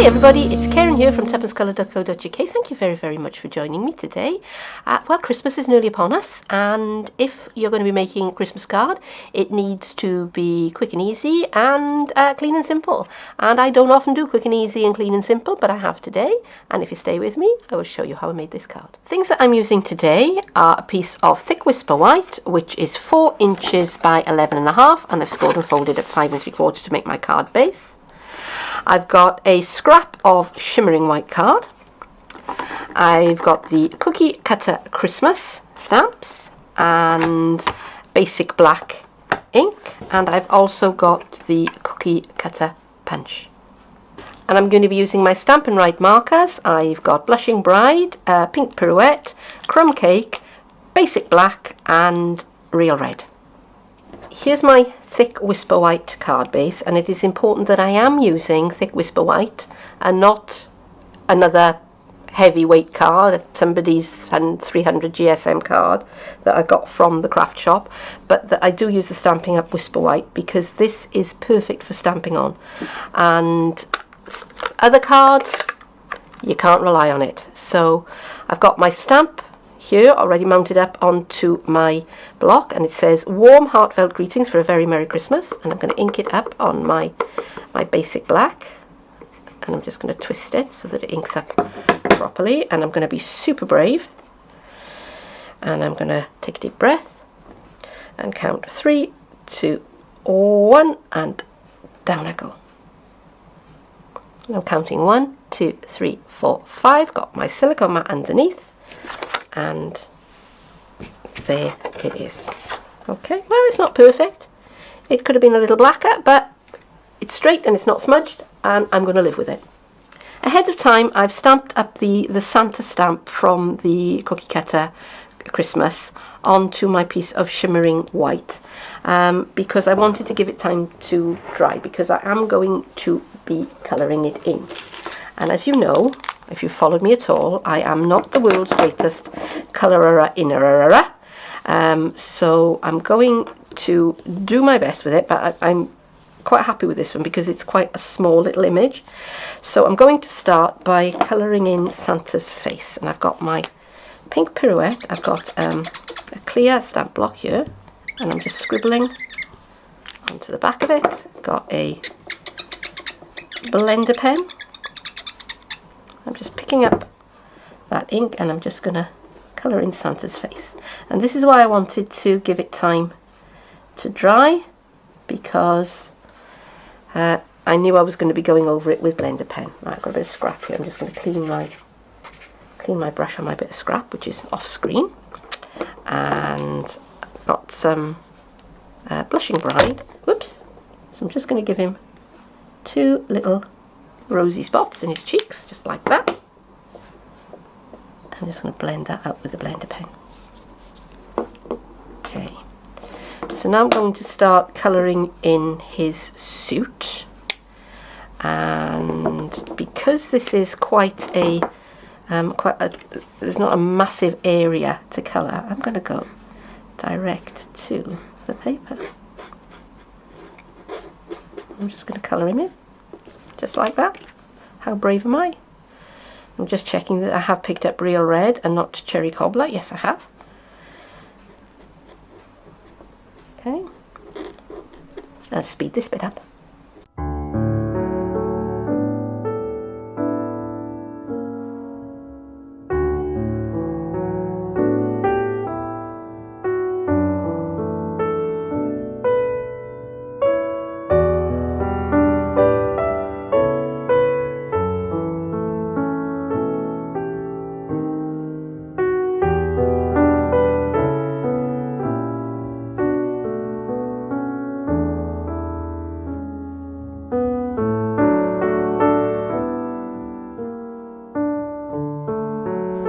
Hi everybody, it's Keren here from tuppence.co.uk. Thank you very much for joining me today. Well, Christmas is nearly upon us, and if you're going to be making a Christmas card, it needs to be quick and easy and clean and simple. And I don't often do quick and easy and clean and simple, but I have today. And if you stay with me, I will show you how I made this card. Things that I'm using today are a piece of thick whisper white, which is 4 inches by 11.5, and I've scored and folded at 5 3/4 to make my card base. I've got a scrap of shimmering white card. I've got the Cookie Cutter Christmas stamps and basic black ink, and I've also got the Cookie Cutter punch. And I'm going to be using my Stampin' Up markers. I've got Blushing Bride, Pink Pirouette, Crumb Cake, Basic Black and Real Red. Here's my thick whisper white card base, and it is important that I am using thick whisper white and not another heavyweight card, somebody's 300 GSM card that I got from the craft shop, but that I do use the Stampin' Up whisper white because this is perfect for stamping on, and other card you can't rely on it. So I've got my stamp here already mounted up onto my block, and it says warm heartfelt greetings for a very Merry Christmas, and I'm going to ink it up on my basic black, and I'm just going to twist it so that it inks up properly, and I'm going to be super brave, and I'm going to take a deep breath and count 3, 2, 1 and down I go. And I'm counting 1, 2, 3, 4, 5, got my silicone mat underneath, and there it is. Okay, well, it's not perfect. It could have been a little blacker, but it's straight and it's not smudged, and I'm going to live with it. Ahead of time, I've stamped up the Santa stamp from the Cookie Cutter Christmas onto my piece of shimmering white, because I wanted to give it time to dry, because I am going to be colouring it in. And as you know, if you've followed me at all, I am not the world's greatest colourer-innerer. So I'm going to do my best with it, but I'm quite happy with this one because it's quite a small little image. So I'm going to start by colouring in Santa's face, and I've got my pink pirouette. I've got a clear stamp block here, and I'm just scribbling onto the back of it. Got a blender pen. I'm just picking up that ink, and I'm just going to colour in Santa's face. And this is why I wanted to give it time to dry, because I knew I was going to be going over it with blender pen. Right, I've got a bit of scrap here. I'm just going to clean my brush on my bit of scrap, which is off screen. And I've got some Blushing Bride. Whoops. So I'm just going to give him 2 little rosy spots in his cheeks, just like that. I'm just going to blend that out with the blender pen. Okay, so now I'm going to start colouring in his suit, and because this is quite a there's not a massive area to colour, I'm going to go direct to the paper. I'm just going to colour him in. Just like that. How brave am I? I'm just checking that I have picked up Real Red and not Cherry Cobbler. Yes, I have. Okay. I'll speed this bit up.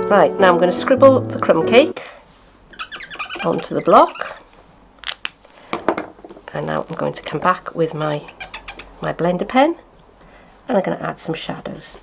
Right, now I'm going to scribble the crumb cake onto the block, and now I'm going to come back with my blender pen, and I'm going to add some shadows.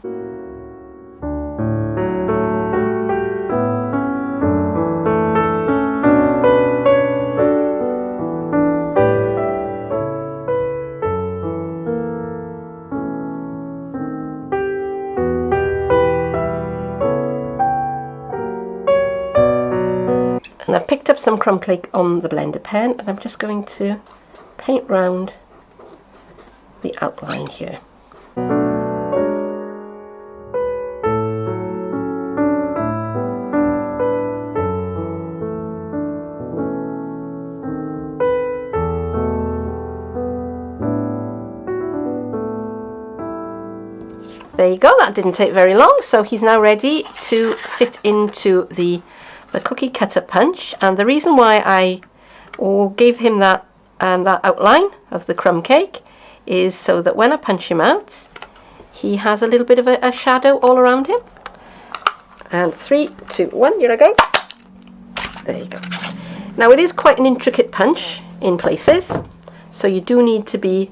picked up some crumb cake on the blender pen, and I'm just going to paint round the outline here. There you go, that didn't take very long, so he's now ready to fit into the cookie cutter punch. And the reason why I gave him that outline of the crumb cake is so that when I punch him out, he has a little bit of a shadow all around him. And 3, 2, 1, here I go. There you go. Now it is quite an intricate punch in places, so you do need to be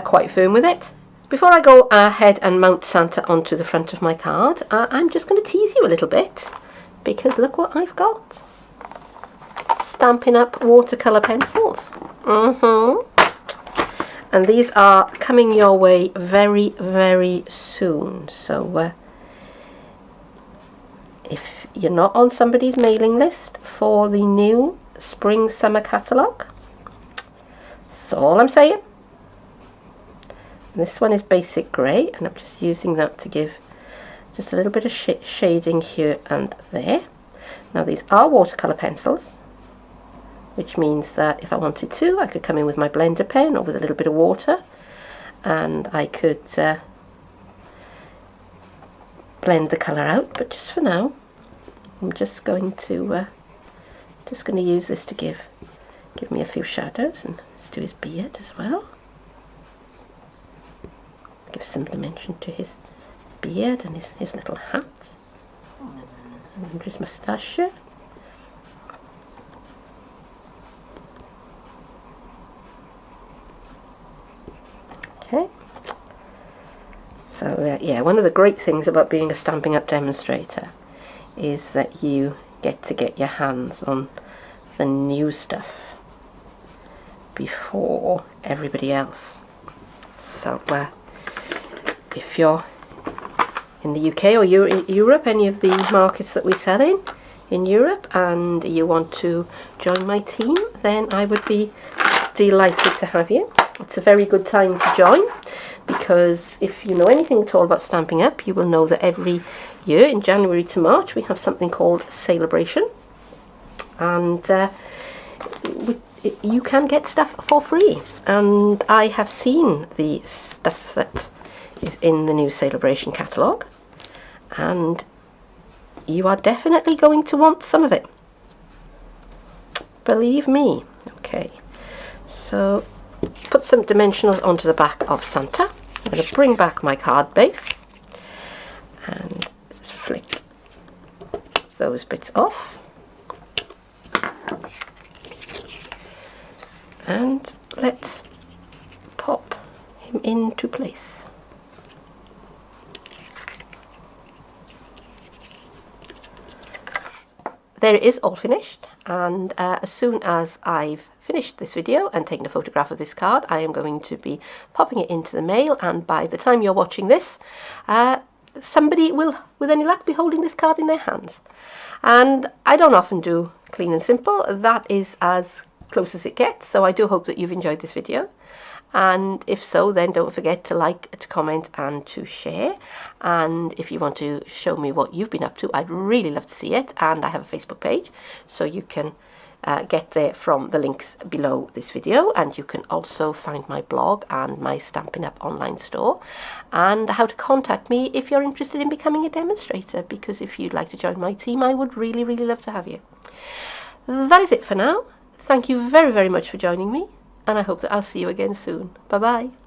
quite firm with it. Before I go ahead and mount Santa onto the front of my card, I'm just going to tease you a little bit, because look what I've got. Stampin' Up watercolour pencils. And these are coming your way very, very soon. So if you're not on somebody's mailing list for the new Spring Summer catalogue, that's all I'm saying. This one is basic grey, and I'm just using that to give just a little bit of shading here and there. Now these are watercolour pencils, which means that if I wanted to, I could come in with my blender pen or with a little bit of water, and I could blend the colour out. But just for now, I'm just going to use this to give me a few shadows, and let's do his beard as well. Give some dimension to his beard and his little hat and his moustache. Okay. So yeah, one of the great things about being a Stampin' Up demonstrator is that you get your hands on the new stuff before everybody else. So if you're in the UK or Europe, any of the markets that we sell in Europe, and you want to join my team, then I would be delighted to have you. It's a very good time to join, because if you know anything at all about Stampin' Up, you will know that every year in January to March we have something called Celebration, and you can get stuff for free. And I have seen the stuff that is in the new Celebration catalogue, and you are definitely going to want some of it, believe me. Okay, so put some dimensionals onto the back of Santa. I'm going to bring back my card base and just flick those bits off, and let's pop him into place. There it is, all finished, and as soon as I've finished this video and taken a photograph of this card, I am going to be popping it into the mail, and by the time you're watching this, somebody will, with any luck, be holding this card in their hands. And I don't often do clean and simple, that is as close as it gets, so I do hope that you've enjoyed this video. And if so, then don't forget to like, to comment and to share. And if you want to show me what you've been up to, I'd really love to see it. And I have a Facebook page, so you can get there from the links below this video. And you can also find my blog and my Stampin' Up online store, and how to contact me if you're interested in becoming a demonstrator, because if you'd like to join my team, I would really, really love to have you. That is it for now. Thank you very, very much for joining me, and I hope that I'll see you again soon. Bye bye.